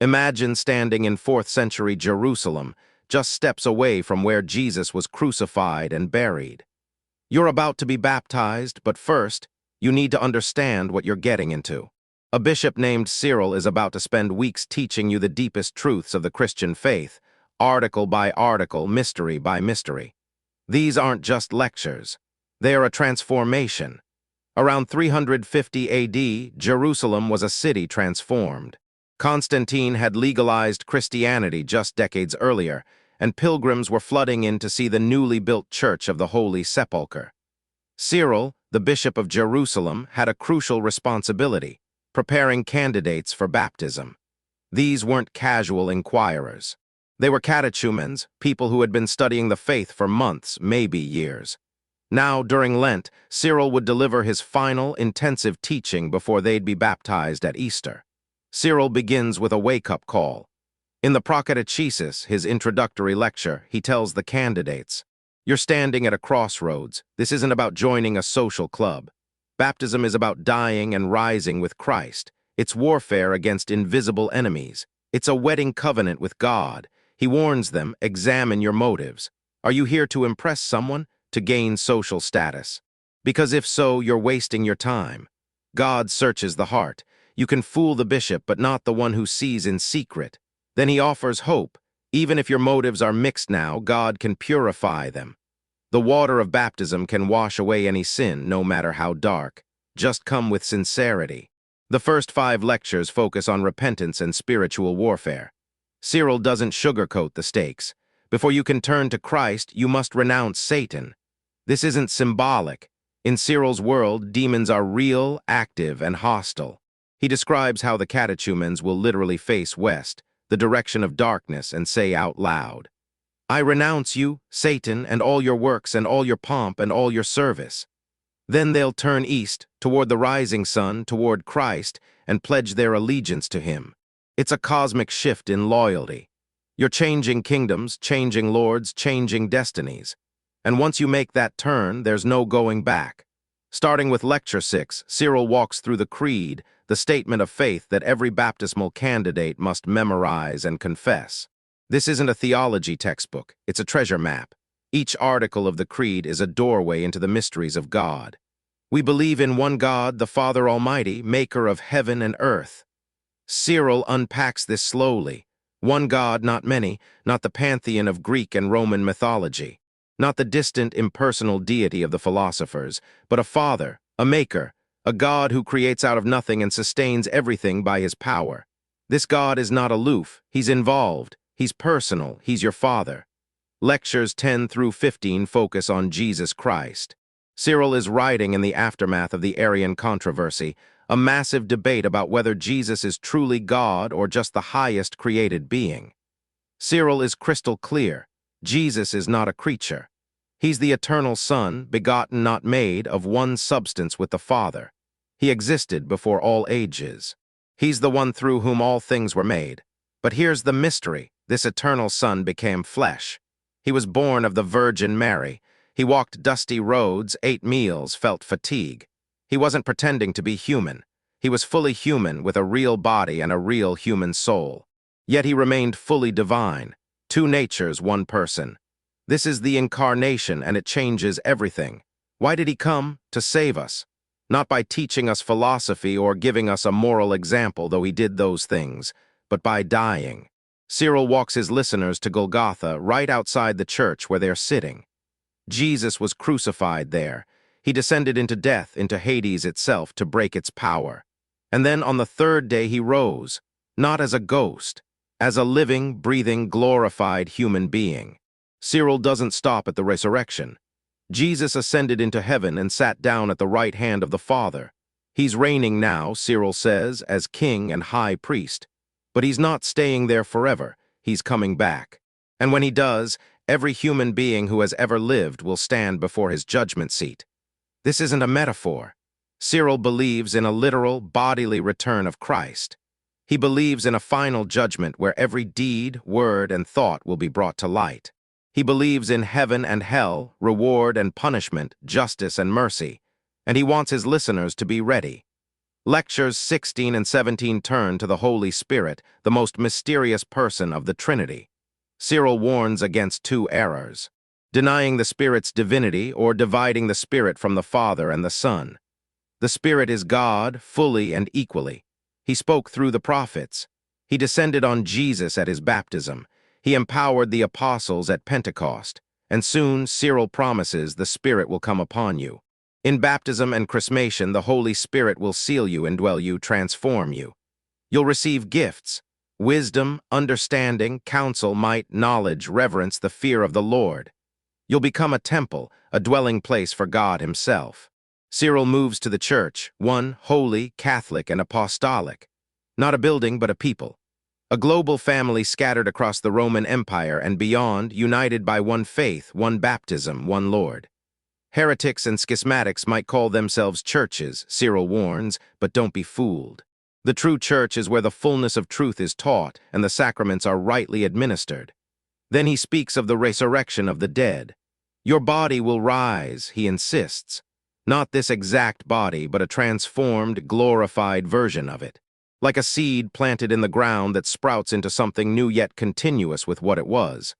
Imagine standing in 4th century Jerusalem, just steps away from where Jesus was crucified and buried. You're about to be baptized, but first, you need to understand what you're getting into. A bishop named Cyril is about to spend weeks teaching you the deepest truths of the Christian faith, article by article, mystery by mystery. These aren't just lectures. They are a transformation. Around 350 AD, Jerusalem was a city transformed. Constantine had legalized Christianity just decades earlier, and pilgrims were flooding in to see the newly built Church of the Holy Sepulchre. Cyril, the Bishop of Jerusalem, had a crucial responsibility, preparing candidates for baptism. These weren't casual inquirers. They were catechumens, people who had been studying the faith for months, maybe years. Now, during Lent, Cyril would deliver his final, intensive teaching before they'd be baptized at Easter. Cyril begins with a wake-up call. In the Catechetical, his introductory lecture, he tells the candidates, "You're standing at a crossroads. This isn't about joining a social club. Baptism is about dying and rising with Christ. It's warfare against invisible enemies. It's a wedding covenant with God." He warns them, examine your motives. Are you here to impress someone, to gain social status? Because if so, you're wasting your time. God searches the heart. You can fool the bishop, but not the one who sees in secret. Then he offers hope. Even if your motives are mixed now, God can purify them. The water of baptism can wash away any sin, no matter how dark. Just come with sincerity. The first 5 lectures focus on repentance and spiritual warfare. Cyril doesn't sugarcoat the stakes. Before you can turn to Christ, you must renounce Satan. This isn't symbolic. In Cyril's world, demons are real, active, and hostile. He describes how the catechumens will literally face west, the direction of darkness, and say out loud, "I renounce you, Satan, and all your works, and all your pomp, and all your service." Then they'll turn east, toward the rising sun, toward Christ, and pledge their allegiance to him. It's a cosmic shift in loyalty. You're changing kingdoms, changing lords, changing destinies. And once you make that turn, there's no going back. Starting with Lecture 6, Cyril walks through the Creed, the statement of faith that every baptismal candidate must memorize and confess. This isn't a theology textbook, it's a treasure map. Each article of the Creed is a doorway into the mysteries of God. We believe in one God, the Father Almighty, maker of heaven and earth. Cyril unpacks this slowly. One God, not many, not the pantheon of Greek and Roman mythology, not the distant, impersonal deity of the philosophers, but a Father, a Maker, a God who creates out of nothing and sustains everything by his power. This God is not aloof, he's involved, he's personal, he's your Father. Lectures 10 through 15 focus on Jesus Christ. Cyril is writing in the aftermath of the Arian controversy, a massive debate about whether Jesus is truly God or just the highest created being. Cyril is crystal clear. Jesus is not a creature. He's the eternal Son, begotten not made, of one substance with the Father. He existed before all ages. He's the one through whom all things were made. But here's the mystery. This eternal Son became flesh. He was born of the Virgin Mary. He walked dusty roads, ate meals, felt fatigue. He wasn't pretending to be human. He was fully human with a real body and a real human soul. Yet he remained fully divine. 2 natures, 1 person. This is the incarnation, and it changes everything. Why did he come? To save us. Not by teaching us philosophy or giving us a moral example, though he did those things, but by dying. Cyril walks his listeners to Golgotha, right outside the church where they're sitting. Jesus was crucified there. He descended into death, into Hades itself, to break its power. And then on the 3rd day he rose, not as a ghost, as a living, breathing, glorified human being. Cyril doesn't stop at the resurrection. Jesus ascended into heaven and sat down at the right hand of the Father. He's reigning now, Cyril says, as king and high priest. But he's not staying there forever. He's coming back. And when he does, every human being who has ever lived will stand before his judgment seat. This isn't a metaphor. Cyril believes in a literal, bodily return of Christ. He believes in a final judgment where every deed, word, and thought will be brought to light. He believes in heaven and hell, reward and punishment, justice and mercy, and he wants his listeners to be ready. Lectures 16 and 17 turn to the Holy Spirit, the most mysterious person of the Trinity. Cyril warns against two errors: denying the Spirit's divinity or dividing the Spirit from the Father and the Son. The Spirit is God, fully and equally. He spoke through the prophets. He descended on Jesus at his baptism. He empowered the apostles at Pentecost. And soon, Cyril promises the Spirit will come upon you. In baptism and Chrismation, the Holy Spirit will seal you, indwell you, transform you. You'll receive gifts: wisdom, understanding, counsel, might, knowledge, reverence, the fear of the Lord. You'll become a temple, a dwelling place for God himself. Cyril moves to the church, one, holy, Catholic, and apostolic. Not a building, but a people. A global family scattered across the Roman Empire and beyond, united by one faith, one baptism, one Lord. Heretics and schismatics might call themselves churches, Cyril warns, but don't be fooled. The true church is where the fullness of truth is taught and the sacraments are rightly administered. Then he speaks of the resurrection of the dead. Your body will rise, he insists. Not this exact body, but a transformed, glorified version of it. Like a seed planted in the ground that sprouts into something new yet continuous with what it was.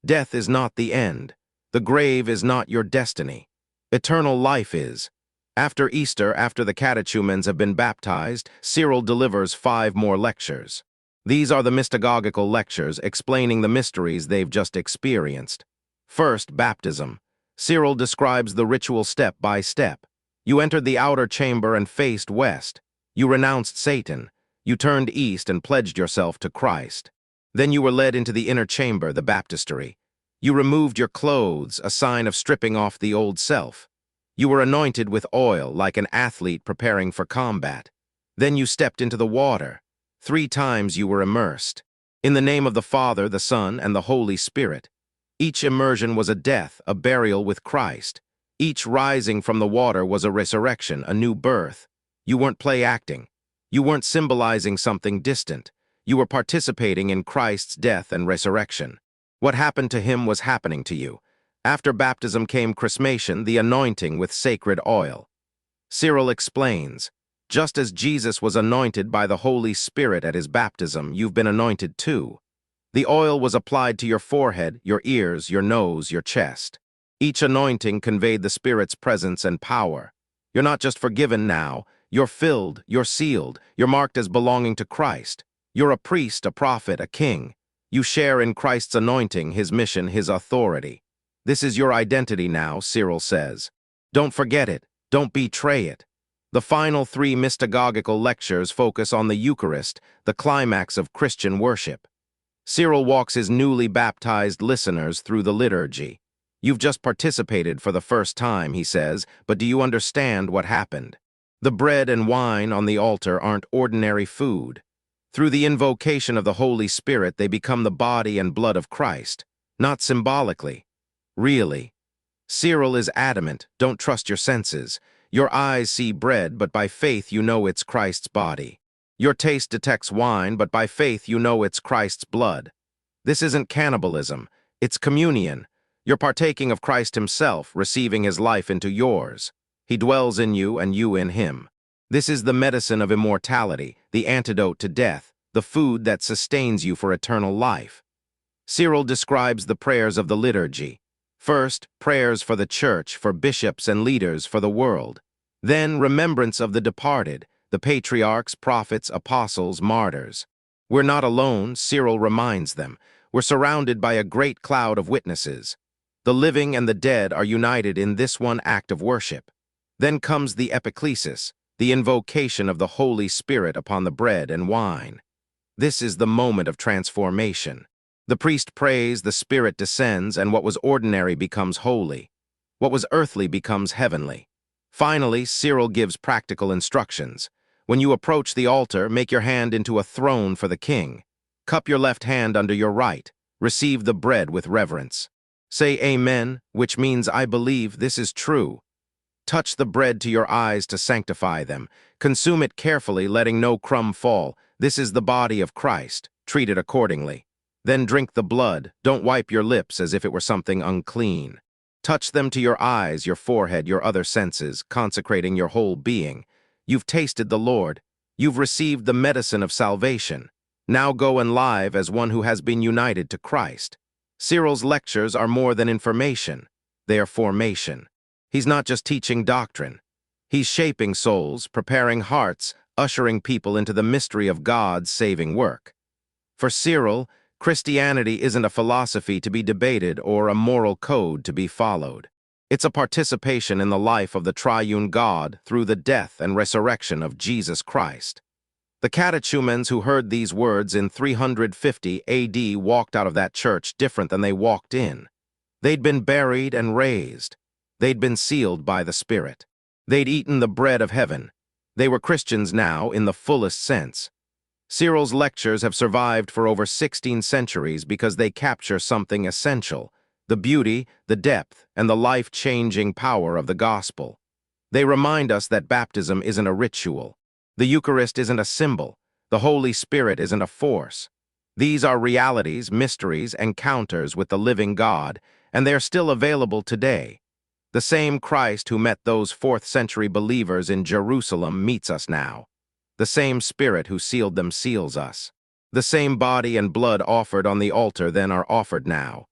Death is not the end. The grave is not your destiny. Eternal life is. After Easter, after the catechumens have been baptized, Cyril delivers 5 more lectures. These are the mystagogical lectures explaining the mysteries they've just experienced. First, baptism. Cyril describes the ritual step by step. You entered the outer chamber and faced west. You renounced Satan. You turned east and pledged yourself to Christ. Then you were led into the inner chamber, the baptistery. You removed your clothes, a sign of stripping off the old self. You were anointed with oil, like an athlete preparing for combat. Then you stepped into the water. 3 times you were immersed. In the name of the Father, the Son, and the Holy Spirit. Each immersion was a death, a burial with Christ. Each rising from the water was a resurrection, a new birth. You weren't play-acting. You weren't symbolizing something distant. You were participating in Christ's death and resurrection. What happened to him was happening to you. After baptism came Chrismation, the anointing with sacred oil. Cyril explains, just as Jesus was anointed by the Holy Spirit at his baptism, you've been anointed too. The oil was applied to your forehead, your ears, your nose, your chest. Each anointing conveyed the Spirit's presence and power. You're not just forgiven now, you're filled, you're sealed, you're marked as belonging to Christ. You're a priest, a prophet, a king. You share in Christ's anointing, his mission, his authority. This is your identity now, Cyril says. Don't forget it. Don't betray it. The final 3 mystagogical lectures focus on the Eucharist, the climax of Christian worship. Cyril walks his newly baptized listeners through the liturgy. You've just participated for the first time, he says, but do you understand what happened? The bread and wine on the altar aren't ordinary food. Through the invocation of the Holy Spirit, they become the body and blood of Christ, not symbolically. Really. Cyril is adamant, don't trust your senses. Your eyes see bread, but by faith you know it's Christ's body. Your taste detects wine, but by faith you know it's Christ's blood. This isn't cannibalism, it's communion. You're partaking of Christ himself, receiving his life into yours. He dwells in you and you in him. This is the medicine of immortality, the antidote to death, the food that sustains you for eternal life. Cyril describes the prayers of the liturgy. First, prayers for the church, for bishops and leaders, for the world. Then, remembrance of the departed, the patriarchs, prophets, apostles, martyrs. We're not alone, Cyril reminds them. We're surrounded by a great cloud of witnesses. The living and the dead are united in this one act of worship. Then comes the epiclesis, the invocation of the Holy Spirit upon the bread and wine. This is the moment of transformation. The priest prays, the Spirit descends, and what was ordinary becomes holy. What was earthly becomes heavenly. Finally, Cyril gives practical instructions. When you approach the altar, make your hand into a throne for the king. Cup your left hand under your right. Receive the bread with reverence. Say Amen, which means I believe this is true. Touch the bread to your eyes to sanctify them. Consume it carefully, letting no crumb fall. This is the body of Christ. Treat it accordingly. Then drink the blood. Don't wipe your lips as if it were something unclean. Touch them to your eyes, your forehead, your other senses, consecrating your whole being. You've tasted the Lord. You've received the medicine of salvation. Now go and live as one who has been united to Christ. Cyril's lectures are more than information. They are formation. He's not just teaching doctrine. He's shaping souls, preparing hearts, ushering people into the mystery of God's saving work. For Cyril, Christianity isn't a philosophy to be debated or a moral code to be followed. It's a participation in the life of the triune God through the death and resurrection of Jesus Christ. The catechumens who heard these words in 350 AD walked out of that church different than they walked in. They'd been buried and raised. They'd been sealed by the Spirit. They'd eaten the bread of heaven. They were Christians now in the fullest sense. Cyril's lectures have survived for over 16 centuries because they capture something essential: the beauty, the depth, and the life-changing power of the gospel. They remind us that baptism isn't a ritual. The Eucharist isn't a symbol. The Holy Spirit isn't a force. These are realities, mysteries, encounters with the living God, and they're still available today. The same Christ who met those 4th-century believers in Jerusalem meets us now. The same Spirit who sealed them seals us. The same body and blood offered on the altar then are offered now.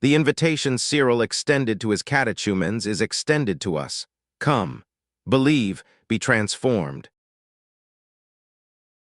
The invitation Cyril extended to his catechumens is extended to us. Come, believe, be transformed.